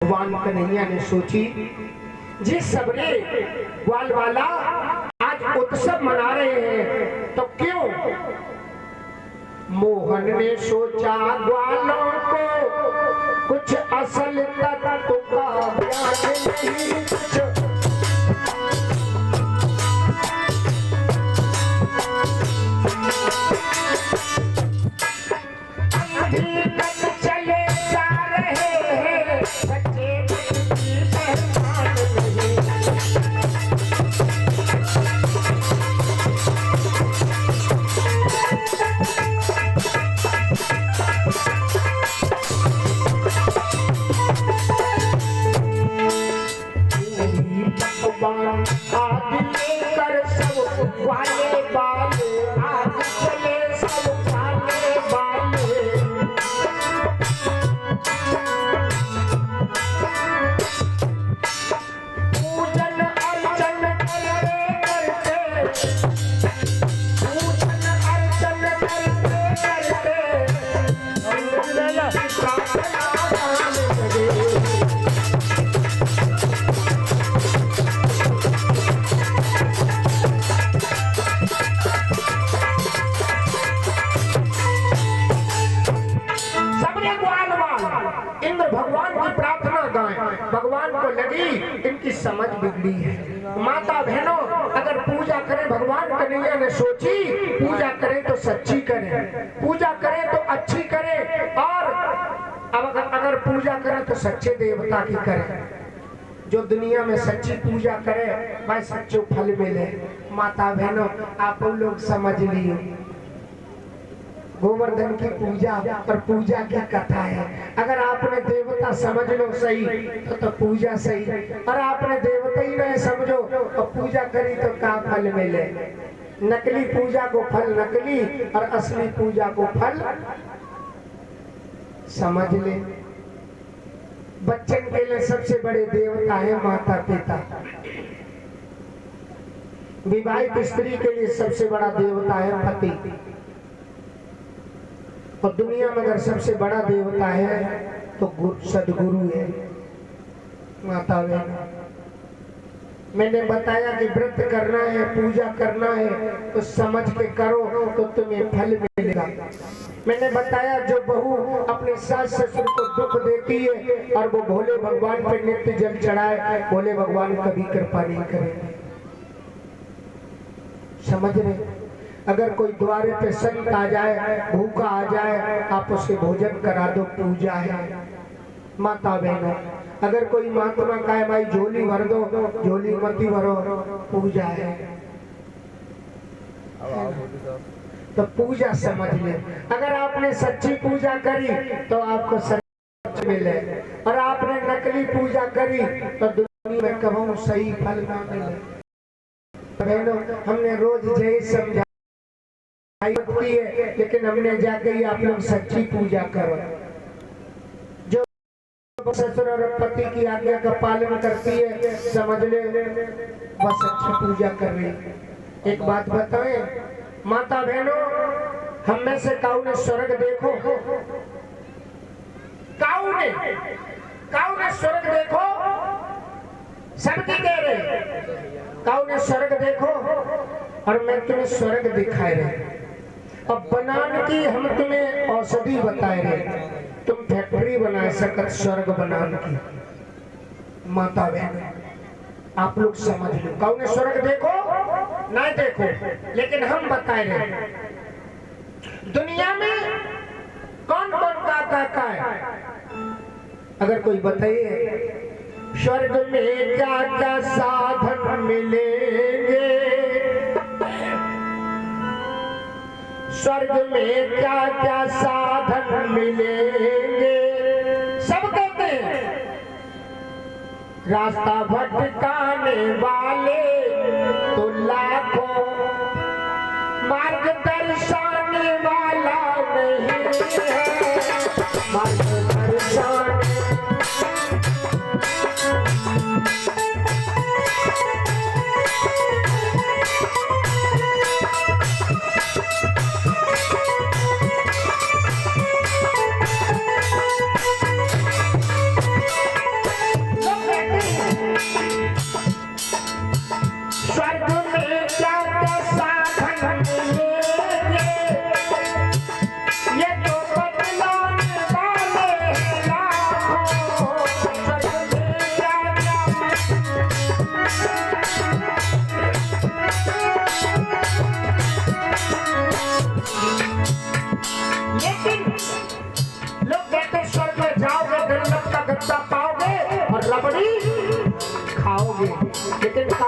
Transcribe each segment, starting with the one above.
भगवान कन्हैया ने सोची, जिस सबरे ग्वाल वाला आज उत्सव मना रहे हैं तो क्यों। मोहन ने सोचा ग्वालों को कुछ असल तत्व का ज्ञान नहीं, भगवान को लगी इनकी समझ बिगड़ी है। माता बहनों, अगर पूजा करें, भगवान कन्हैया ने सोची पूजा करें तो सच्ची करें, पूजा करें तो अच्छी करें, और अब अगर पूजा करें तो सच्चे देवता की करें। जो दुनिया में सच्ची पूजा करे भाई सच्चो फल मिले। माता बहनों, आप लोग समझ लियो, गोवर्धन की पूजा और पूजा की कथा है। अगर आपने देवता समझ लो सही तो पूजा सही, और आपने देवता ही नहीं समझो तो पूजा करी तो क्या फल मिले। नकली पूजा को फल नकली और असली पूजा को फल समझ ले। बच्चन के लिए सबसे बड़े देवता है माता पिता। विवाहित स्त्री के लिए सबसे बड़ा देवता है पति। और दुनिया में अगर सबसे बड़ा देवता है तो सदगुरु है। माता बहन, मैंने बताया कि व्रत करना है, पूजा करना है तो समझ के करो तो तुम्हें फल मिलेगा। मैंने बताया जो बहू अपने सास ससुर को दुख देती है और वो भोले भगवान पे नित्य जल चढ़ाए, भोले भगवान कभी कृपा नहीं करेंगे। समझ रहे? अगर कोई द्वारे पे संत आ जाए, भूखा आ जाए, आप उसे भोजन करा दो, पूजा है। माता बहनों, अगर कोई महात्मा का है भाई झोली भर दो, झोली मती भरो, पूजा है। तो पूजा समझ ले। अगर आपने सच्ची पूजा करी तो आपको सच मिले, और आपने नकली पूजा करी तो दुनिया में कभी सही फल ना मिले। बहनों, हमने रोज यही समझा की है, लेकिन हमने जाके ही आप लोग सच्ची पूजा करो। जो ससुर और पति की आज्ञा का पालन करती है, समझ ले वह सच्ची पूजा कर रही है। एक बात बताएं माता बहनों, हम में से काऊ ने स्वर्ग देखो? काऊ ने स्वर्ग देखो? सबकी कह रहे काऊ ने स्वर्ग देखो, और मैं तुम्हें स्वर्ग दिखाए रहे। अब बनाने की हम तुम्हें औषधि बताए रहे, तुम फैक्ट्री बना सकत स्वर्ग बनाने की। माता बहन, आप लोग समझ लो, काऊ ने स्वर्ग देखो नहीं देखो, लेकिन हम बताए रहे दुनिया में कौन कौन का है। अगर कोई बताइए स्वर्ग में क्या क्या साधन मिलेंगे, स्वर्ग में क्या क्या साधन मिलेंगे। सब कहते हैं रास्ता भटकाने वाले तो लाखों, मार्गदर्शन वाला नहीं है। मार्गदर्शन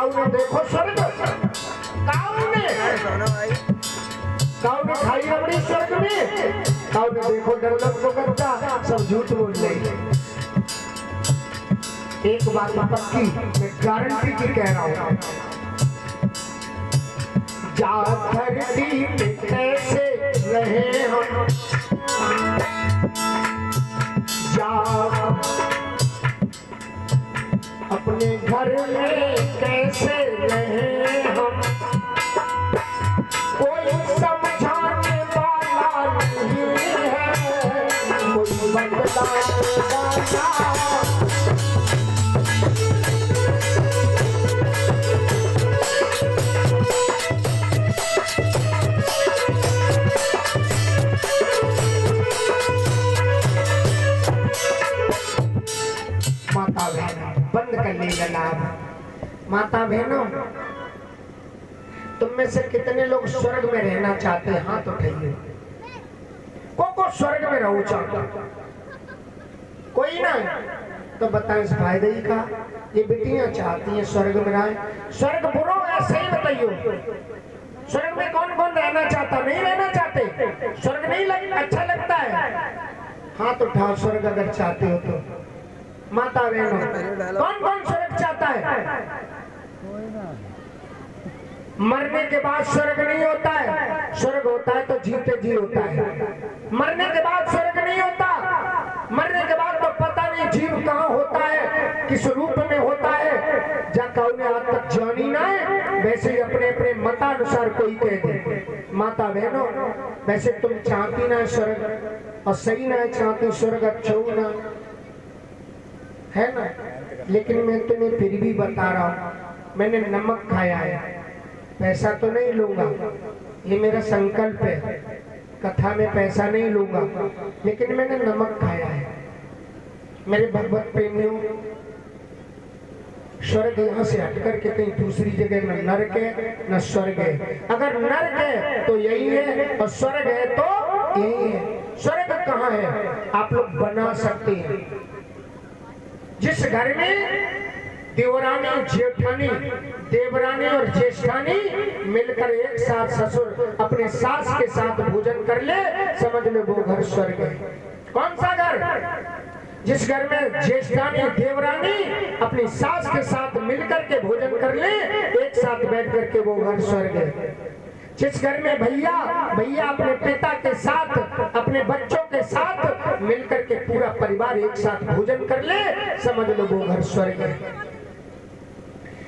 काऊ ने देखो स्वर्ग, काऊ ने खाई रबड़ी स्वर्ग में, काऊ ने देखो डरलक को करता, सब झूठ बोल रहे। एक बात पक्की, मैं गारंटी की कह रहा हूं, जा धरती पे कैसे रहे हम, जा अपने घर में कैसे रहे हम, कोई समझाने वाला नहीं है, कोई बदलाने वाला। माता बहनों, बंद कर लीजिए लाभ। माता बहनों, तुम में से कितने लोग स्वर्ग में रहना चाहते हैं? हाथ उठाइए। को स्वर्ग में रहना चाहता, कोई ना तो बताएं इस फायदे ही का। ये बेटियां चाहती हैं स्वर्ग में रहे। स्वर्ग बुरो ऐसे ही बताइए, स्वर्ग में कौन कौन रहना चाहता? नहीं रहना चाहते? स्वर्ग नहीं अच्छा लगता है? हाथ उठाओ स्वर्ग अगर चाहते हो तो। माता बहनों, कौन कौन स्वर्ग चाहता है? मरने के बाद स्वर्ग नहीं होता है, स्वर्ग होता है तो जीते जी होता है। मरने के बाद स्वर्ग नहीं होता, मरने के बाद तो पता नहीं जीव कहाँ होता है, किस रूप में होता है। जहाँ कौन आज तक जानी ना है, वैसे ही अपने अपने मतानुसार कोई कह दे। माता बहनों, वैसे तुम चाहती ना स्वर्ग, और सही ना चाहती स्वर्ग, अच्छा ना है ना, लेकिन मैं तुम्हें फिर भी बता रहा हूँ, मैंने नमक खाया है, पैसा तो नहीं लूंगा, ये मेरा संकल्प है, कथा में पैसा नहीं लूंगा, लेकिन मैंने नमक खाया है। मेरे भगवत प्रेमियों, स्वर्ग यहाँ से हटकर के कहीं दूसरी जगह न नरक है न स्वर्ग है। अगर नरक है तो यही है, और स्वर्ग है तो यही है। स्वर्ग कहाँ है? आप लोग बना सकते हैं। जिस घर में देवरानी जेठानी, देवरानी और ज्येष्ठानी मिलकर एक साथ ससुर अपने सास के साथ भोजन कर ले, समझ लो वो घर स्वर्ग है। कौन सा घर? जिस घर में ज्येष्ठानी देवरानी अपनी सास के साथ मिलकर के भोजन कर ले, एक साथ बैठ करके, वो घर स्वर्ग है। जिस घर में भैया अपने पिता के साथ, अपने बच्चों के साथ मिलकर के पूरा परिवार एक साथ भोजन कर ले, समझ लो वो घर स्वर्ग है।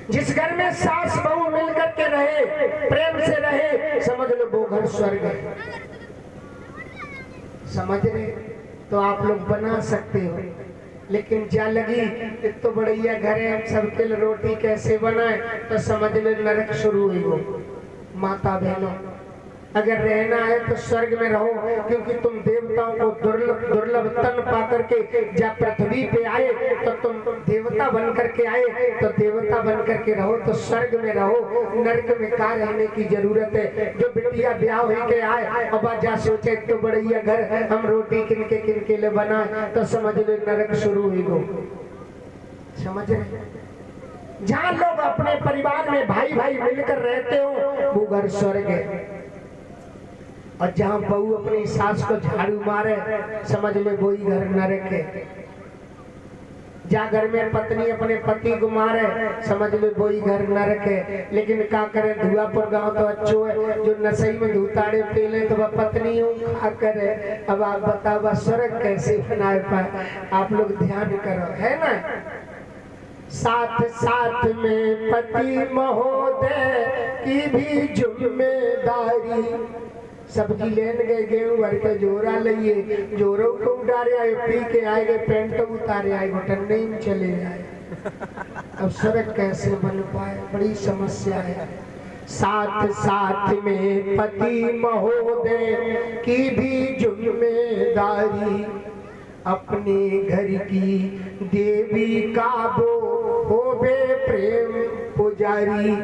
जिस घर में सास बहू मिलकर के रहे, प्रेम से रहे, समझ लो वो घर स्वर्ग है। समझ रहे? तो आप लोग बना सकते हो, लेकिन जा लगी एक तो बढ़िया घर है, सबके लिए रोटी कैसे बनाए, तो समझ लो नरक शुरू हुई हो। माता बहनों, अगर रहना है तो स्वर्ग में रहो, क्योंकि तुम देवताओं को दुर्लभ तन पा करके जब पृथ्वी पे आए तो तुम देवता बन करके आए, तो देवता बन करके रहो तो स्वर्ग में रहो। नरक में कहाँ रहने की जरूरत है? जो बिटिया ब्याह हो के आए अब जा सोचे तो बढ़िया घर है, हम रोटी किन के लिए बनाए, तो समझ लो नरक शुरू हुई गो। समझ रहे? जहाँ लोग अपने परिवार में भाई मिलकर रहते हो, वो घर स्वर्ग है। और जहाँ बहू अपनी सास को झाड़ू मारे, समझ लो वही घर नरक है। जहाँ घर में पत्नी अपने पति को मारे, समझ लो वही घर नरक है। लेकिन क्या करे, धुआपुर गांव तो अच्छो है, जो नशे में धूताड़े पीले तो वह पत्नी खा करे। अब आप बताओ स्वर्ग कैसे बनाए पाए? आप लोग ध्यान करो, है ना। साथ साथ में पति महोदय की भी जिम्मेदारी। सब्जी लेने गए, गेहूं भर के जोरा लिए, जोरों को उतारे आए, पी के आए गए, पेंट उतारे आए, बटन नहीं चले आए। अब स्वर्ग कैसे बन पाए? बड़ी समस्या है। साथ साथ में पति महोदय की भी जिम्मेदारी, अपने घर की देवी का वो होवे प्रेम पुजारी,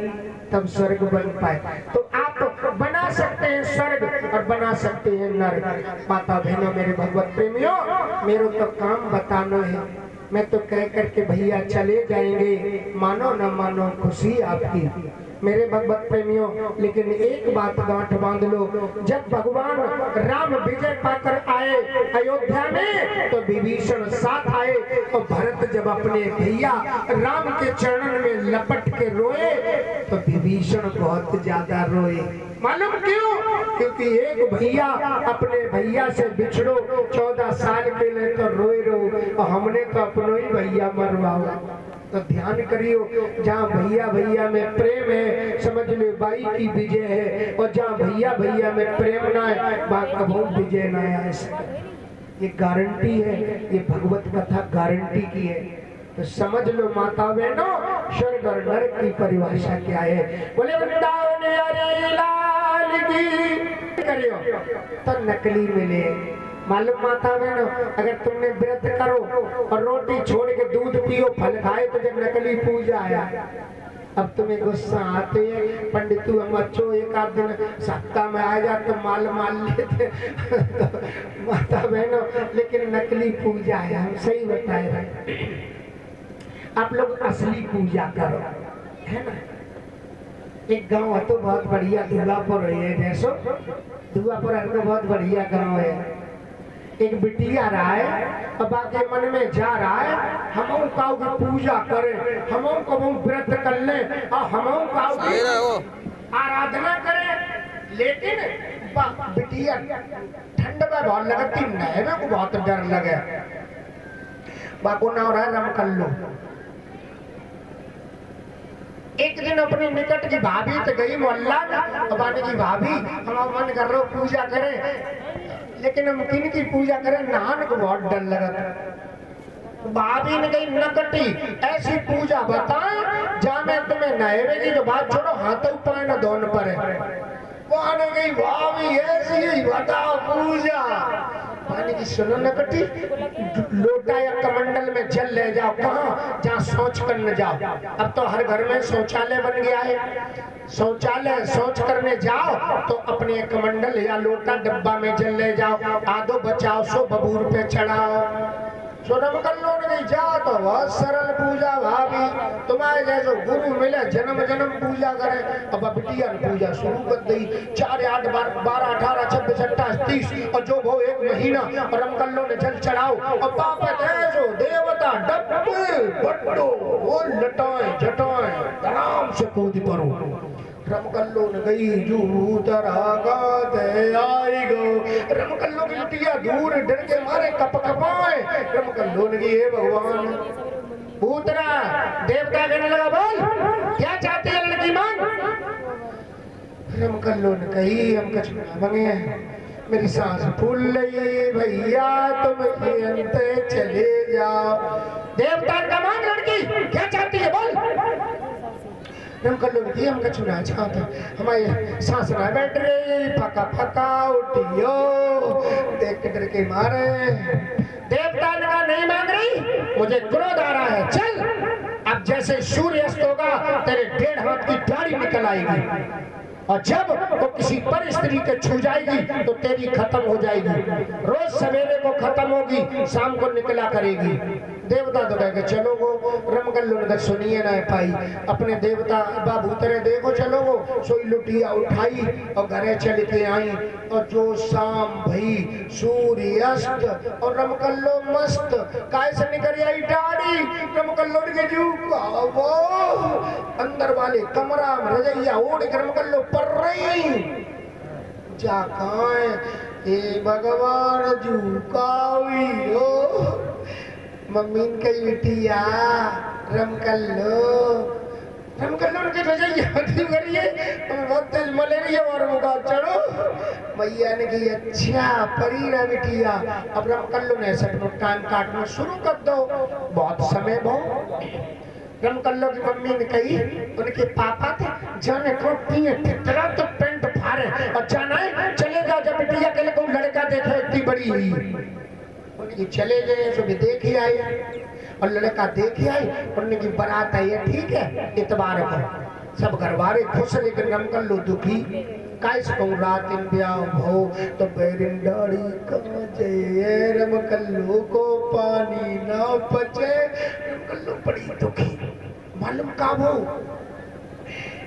तब स्वर्ग बन पाए। तो आप बना सकते हैं स्वर्ग और बना सकते हैं नरक। माता बहनों, मेरे भगवत प्रेमियों, मेरे तो काम बताना है, मैं तो कह करके भैया चले जाएंगे, मानो न मानो खुशी आपकी। मेरे भगवत प्रेमियों, लेकिन एक बात गांठ बांध लो, जब भगवान राम विजय पाकर आए अयोध्या में तो विभीषण साथ आए, और भरत जब अपने भैया राम के चरणन में लपट के रोए तो विभीषण बहुत ज्यादा रोए। मालूम क्यों? क्योंकि एक भैया अपने भैया से बिछड़ो 14 साल के लिए तो रोए रो, और हमने तो अपनों ही भैया मरवाओ। तो ध्यान करियो, जहाँ भैया भैया में प्रेम है समझ लो बाई की विजय है, और जहाँ भैया भैया में प्रेम ना है बात कबू विजय ना है। ये गारंटी है, ये भगवत कथा गारंटी की है। तो समझ लो माता बहनों, स्वर्ग और नरक की परिभाषा क्या है। बोले वृंदावन हरि लाल की करियो तो नकली मिले। मालूम माता बहनों, अगर तुमने व्रत करो और रोटी छोड़ के दूध पियो फल खाए तो जब नकली पूजा आया। अब तुम्हें गुस्सा आते हैं पंडित हम अच्छो एक आध दिन सप्ताह में आ जा तो माल लेते तो माता बहनों, लेकिन नकली पूजा है। हम सही बताए रहे, आप लोग असली पूजा करो, है ना। एक गांव है तो बहुत बढ़िया धुआपुर है, जैसो धुआपुर है तो बहुत बढ़िया गांव है। एक बिटिया रहा है, अब आके मन में जा रहा है हम काऊ की पूजा करें, हम कबू व्रत कर ले और हम काऊ की आराधना करें। लेकिन बिटिया ठंड में बहुत लगती, नहरे को बहुत डर लगे। बाको ना हो रहा है रम कर लो। एक दिन अपनी निकट की भाभी तो गई मोहल्ला में, बाने की भाभी हम मन कर रहे हो पूजा करें, लेकिन हम किन की पूजा करें, नहान को बहुत डर लगा। भाभी ने कही नकटी ऐसी पूजा बताएं जहाँ मैं तुम्हें नहरे की तो बात छोड़ो हाथों पाए न दोनों पर है। वो आने गई भाभी ऐसी ही बताओ पूजा। पानी की सुनो नकटी, लोटा या कमंडल में जल ले जाओ, कहाँ जहाँ शौच करने जाओ। अब तो हर घर में शौचालय बन गया है। शौचालय शौच करने जाओ तो अपने कमंडल या लोटा डब्बा में जल ले जाओ, आधो बचाओ सो बबूर पे चढ़ाओ। सोनम कर लो नहीं जा तो बहुत सरल पूजा भाभी, तुम्हारे जैसे गुरु मिले जन्म जन्म पूजा करे। अब बिटिया ने पूजा शुरू कर दी, 4 8 12 18 26 28 30 और जो वो 1 महीना और रमकल्लो ने जल चढ़ाओ और पापा जैसो देवता डब्बे बट्टो वो लटाए जटाए आराम से कूद पड़ो। रमकल्लो ने गई जूतरा गाते आई गो। रमकल्लो की बिटिया दूर डर के मारे कप कपाए। रमकल्लो ने हे भगवान भूतरा देवता कहने लगा बोल क्या चाहते हैं लड़की मांग। रमकल्लो ने कही हम कुछ मांगे, मेरी सांस फूल रही भैया तुम अंत चले जाओ। देवता का मांग लड़की क्या चाहती है बोल। हम कर लोगे हम कछु ना चाहते, हमारे सांस ना बैठ रही फका फका उठियो देख के डर के मारे। देवता ने कहा नहीं मांग रही, मुझे क्रोध आ रहा है, चल अब जैसे सूर्य अस्त होगा तेरे 1.5 हाथ की दाढ़ी निकल आएगी और जब वो किसी पर स्त्री के छू जाएगी तो तेरी खत्म हो जाएगी। रोज सवेरे को खत्म होगी, शाम को निकला करेगी। देवता तो कह के चलो वो। रमकल्लो ने सुनिए ना पाई, अपने देवता बाबू तेरे देखो चलो वो सोई लुटिया उठाई और घरे चल के आई। और जो शाम भई सूर्य अस्त और रमकल्लो मस्त काय से निकल आई दाढ़ी। रमकल्लो ने जू वो अंदर वाले कमरा में रजैया ओढ़ के रमकल्लो पर रही जा खाए हे भगवान झुकावी हो। मम्मी कही बिटिया रमकल्लो रमकल्लो ने रजैया क्यों करिए, बहुत तेज मलेरिया और मुका चढ़ो। मैया ने कही अच्छा परी ना बिटिया। अब रमकल्लो ने अपना टाइम काटना शुरू कर दो, बहुत समय बहुत। रमकल्लो की मम्मी ने कही उनके पापा थे जाने को पिए तेरा तो पेंट फाड़े और जाना है चले जाओ जब बिटिया के लिए कोई लड़का देखे इतनी बड़ी हुई। उनकी चले गए सुबह देख ही आई और लड़का देख ही आई। उनकी बारात आई है ठीक है इतवार को सब घर वाले खुश, लेकिन रमकल्लो दुखी काय से कहूँ रात इन ब्याह हो तो बैरिन दाढ़ी कहाँ जाए रमकल्लो को पानी ना बचे। रमकल्लो बड़ी दुखी। मालूम का वो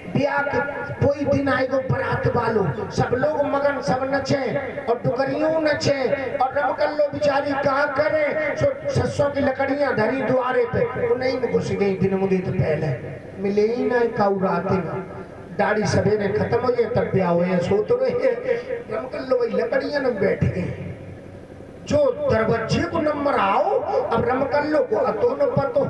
ब्याह के कोई दिन आएगो बरात वालो सब लोग मगन सब नचे और डुकरियों नचे और रमकल्लो बेचारी कहा करे सो ससों की लकड़ियां धरी द्वारे पे वो नहीं में घुस गई दिन मुझे तो पहले मिले ही ना काऊ रात में दाढ़ी सवेरे खत्म हो जाए तब ब्याह हो सो तो रहे रमकल्लो वही लकड़ियां में बैठ गई जो दरवाजे को नंबर आओ अब रमकल्लो को अतो न पतो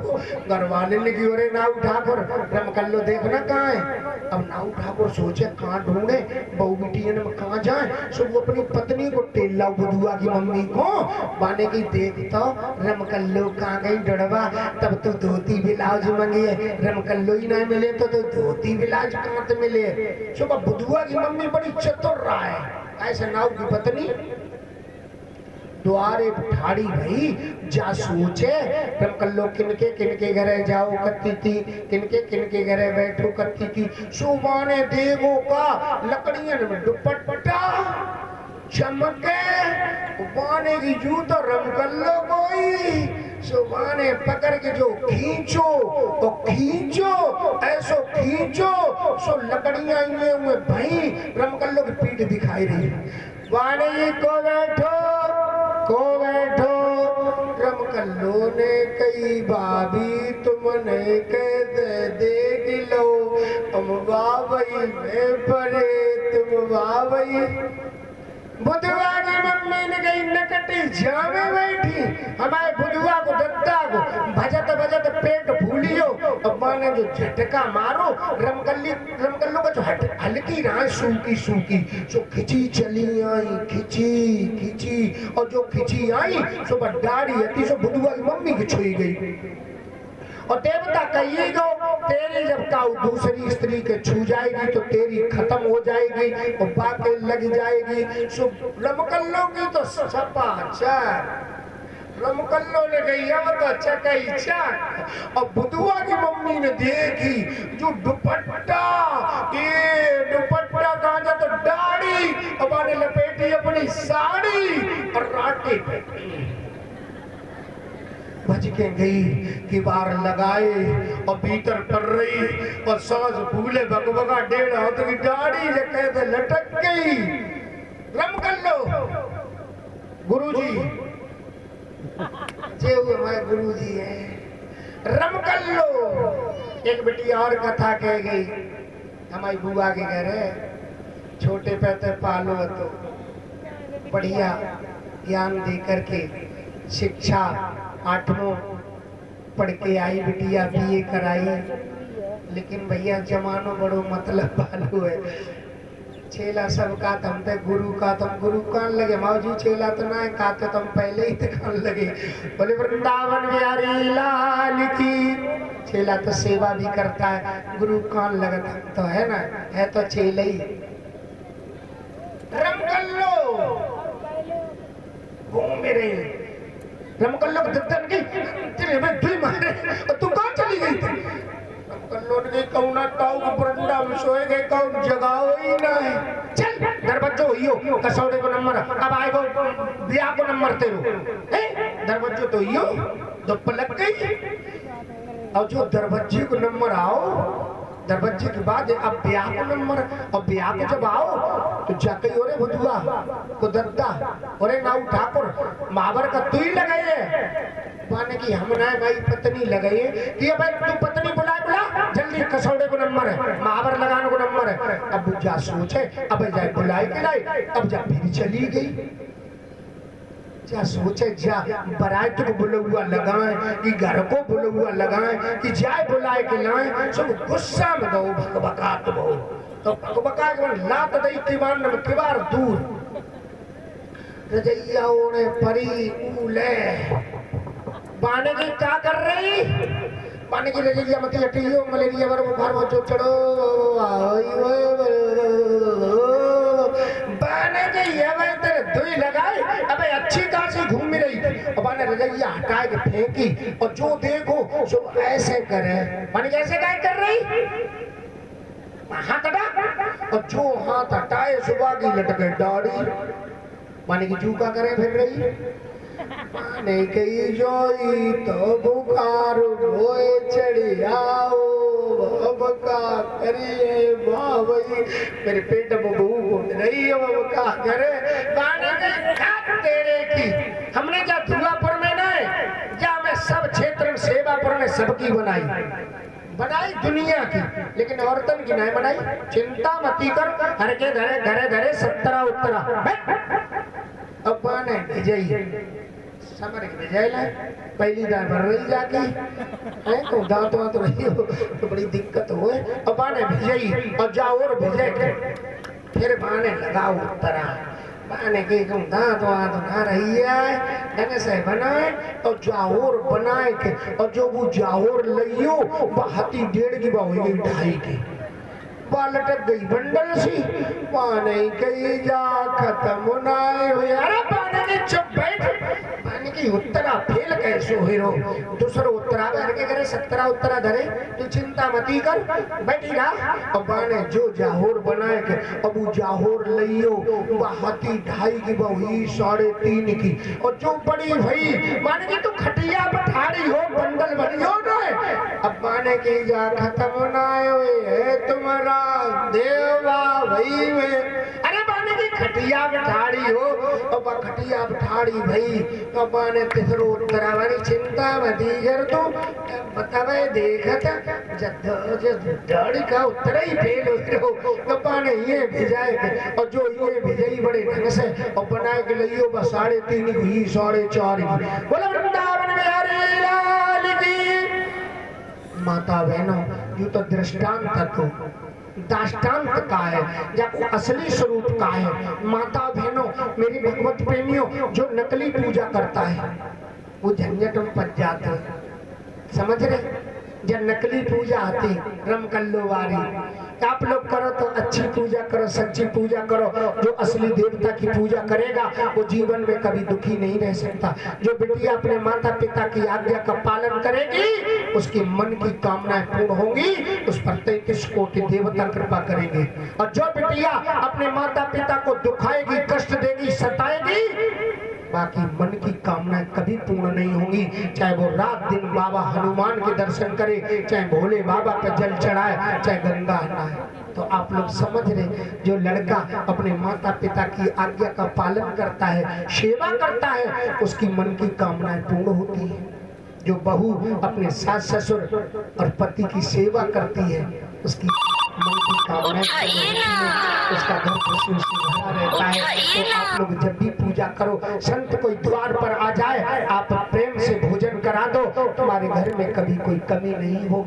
घर वाले लगी अरे ना ठाकुर रमकल्लो देखना कहाँ है अब नाऊ ठाकुर सोचे कहाँ ढूंढे बहू बिटिया में कहाँ जाए सो वो अपनी पत्नी को टेला बुधुआ की मम्मी को बाने की देखता रमकल्लो कहाँ गई डड़वा तब तो धोती ब्लाउज मांगी है रमकल्लो ही ना मिले तो धोती ब्लाउज कहाँ से मिले सो बुधुआ की मम्मी बड़ी चतुर रहा है ऐसे नाऊ की पत्नी द्वारे ठाड़ी भाई जा सोचे रमकल्लो किनके घरे जाओ करती थी किनके घरे बैठो करती थी सुबाने देवो का लकड़ियन में दुपट्टा चमके बाने की जू तो रमकल्लो कोई सुबाने पकड़ के जो खींचो तो खींचो ऐसो खींचो सो लकड़ियां हुए भाई रमकल्लो की पीठ दिखाई रही वाणी को बैठो रमकल्लो ने कई भाभी तुमने कह दे गिलो तुम बाबई में पड़े तुम बाबई बुधवा की मम्मी ने कही नकटी जामे बैठी हमारे बुधवा को दत्ता को भजत पेट फूलियो अब माने जो झटका मारो रमकल्लो का जो हल्की रहा सूखी सो खिंची चली आई खिंची और जो खिंची आई सो दाढ़ी हती सो बुधवा की मम्मी की छुई गई और देवता कहिए गो तेरी जब काऊ दूसरी स्त्री के छू जाएगी तो तेरी खत्म हो जाएगी और बाकी लग जाएगी सो रमकल्लो की तो सपा रमकल्लो ने कही अब तो चका और बुधुआ की मम्मी ने देखी जो दुपट्टा कहाँ जा तो दाढ़ी अब आने लपेटी अपनी साड़ी और राटे पे बच के गई कि बार लगाए और भीतर कर रही और सांस फूले भगभगा 1.5 हाथ की दाढ़ी लेके लटक गई रमकल्लो गुरुजी जे हुए मैं गुरुजी है रमकल्लो एक बेटी और कथा कह गई हमारी बुआ के घर है छोटे पैसे पालो तो बढ़िया ज्ञान दे करके शिक्षा 8वां पढ़ के आई बिटिया बीए कराई लेकिन भैया जमानो बड़ो मतलब पालू है चेला सब का तुम पे गुरु का तुम गुरु कान लगे मौजू चेला तो ना का तो तुम पहले ही कान लगे बोले वृंदावन बिहारी लाल की चेला तो सेवा भी करता है गुरु कान लगता तो है ना है तो चेला ही रमकल्लो घूम रहे रमकल्लो को दत्तन की तेरे में दुई मारे और तू कहाँ चली गई थी रमकल्लो ने कहूँ ना काऊ को बरंडा में सोए गए काऊ जगाओ ही ना है चल दरबज्जो हियो कसौड़े को नंबर अब आएगो ब्याह को नंबर तेरो दरबज्जो तो हियो धुप लग गई और जो दरबज्जे को नंबर आओ दरबज्जे के बाद अब ब्याह को नंबर और ब्याह को जब आओ तो जाके ओरे बुधुआ को दत्ता ओरे नाऊ ठाकुर महावर का तू ही लगाइए माने की हम ना भाई पत्नी लगाइए कि भाई तू पत्नी बुला जल्दी कसौड़े को नंबर है महावर लगाने को नंबर है अब जा सोचे अब जाए बुलाई के लाई अब जा फिर चली गई क्या सोचे जा बरात को बुलवा लगाए कि घर को बुलवा लगाए कि जाए बुलाए के लाए सब गुस्सा में दो भकभका तो तो भकभका के लात दई दीवान में किबार दूर रजैया ओने परी उले बाने की क्या कर रही बाने की रजैया मत हटियो मलेरिया वर बुखार वो जो चढ़ो बाने की ये भाई तेरे दुई लगाए अबे अच्छी खासी घूम रही थी अब बाने रजैया हटा के फेंकी और जो देखो सो ऐसे करे बाने कैसे काय कर रही हाथ हटा और जो हाथ हटाए सुबह की लटके दाढ़ी माने की जू का करे फिर रही माने कही जोई तो बुखार होए चढ़ी आओ अब का करे बावई मेरे पेट में भूख उठ रही है अब का करे माने के खाक तेरे की हमने जा धुआपुर में नहीं जा मैं सब क्षेत्र में सेवापुर में सबकी बनाई दुनिया की लेकिन औरतन की नहीं बनाई। चिंता मती कर हर के घरे घरे घरे 17 उत्तरा अब ने भेजाई समर के भेजाइला पहली दार भर रही जाके है तो दांत वात रही हो तो बड़ी दिक्कत हुए अब ने भेजाई और जाओ और भेजे फिर बाने लगाओ उत्तरा बाने के तुम दांत वात ना रही है ढंग से बनाए और जाओर बनाए के और जो वो जाओर लियो बहती 1.5 की बाहुई गई 2.5 की लटक गई बंडल सी पाने कही जा खत्म नाए हुए अरे पाने की चुप बैठ पाने की उत्तरा फेल कैसे हुए रो दूसरा उत्तरा भर के करे 17 उत्तरा धरे तू चिंता मती कर बैठी रहा अब बाने जो जाहोर बनाए के अब वो जाहोर लियो बहती 2.5 की बहुई 3.5 की और जो बड़ी भई माने की तू खटिया पठाड़ी हो बंडल बनी हो ना अब माने की जा खत्म नाए हुए तुम्हारा देवा भई में अरे बाने की खटिया बिठाड़ी हो अब खटिया बिठाड़ी भई तो बाने तीसरो उत्तरा वाली चिंता मती कर तू बतावे देखत जद दाढ़ी का उत्तरा ही फेल हो तो बाने ये भेजाए और जो ये भेजाई बड़े ढंग से और बनाए के लियो बस 3.5 की 4.5 की बोला वृंदावन में हरि लाल की माता बहनों यू तो दृष्टांत तो दाष्टान्त का है जब वो असली स्वरूप का है। माता बहनों मेरी भगवत प्रेमियों जो नकली पूजा करता है वो झंझट में पच जाता है समझ रहे जब नकली पूजा आती रमकल्लो वाली आप लोग करो तो अच्छी पूजा करो सच्ची पूजा करो जो असली देवता की पूजा करेगा वो जीवन में कभी दुखी नहीं रह सकता। जो बिटिया अपने माता पिता की आज्ञा का पालन करेगी उसकी मन की कामनाएं पूर्ण होंगी उस पर 33 कोटि देवता कृपा करेंगे और जो बिटिया अपने माता पिता को दुखाएगी कष्ट देगी सताएगी बाकी मन की कामनाएं कभी पूर्ण नहीं होंगी। चाहे वो रात दिन बाबा हनुमान के दर्शन करे चाहे भोले बाबा पे जल चढ़ाए चाहे गंगा नहाए। तो आप लोग समझ रहे जो लड़का अपने माता पिता की आज्ञा का पालन करता है सेवा करता है उसकी मन की कामनाएं पूर्ण होती है। जो बहू अपने सास ससुर और पति की सेवा करती है उसकी मन की कामनाएं उसका घर खुशी से भरा रहता है। तो आप लोग जब भी पूजा करो संत कोई द्वार पर आ जाए आप प्रेम से भोजन करा दो तुम्हारे घर में कभी कोई कमी नहीं होगी।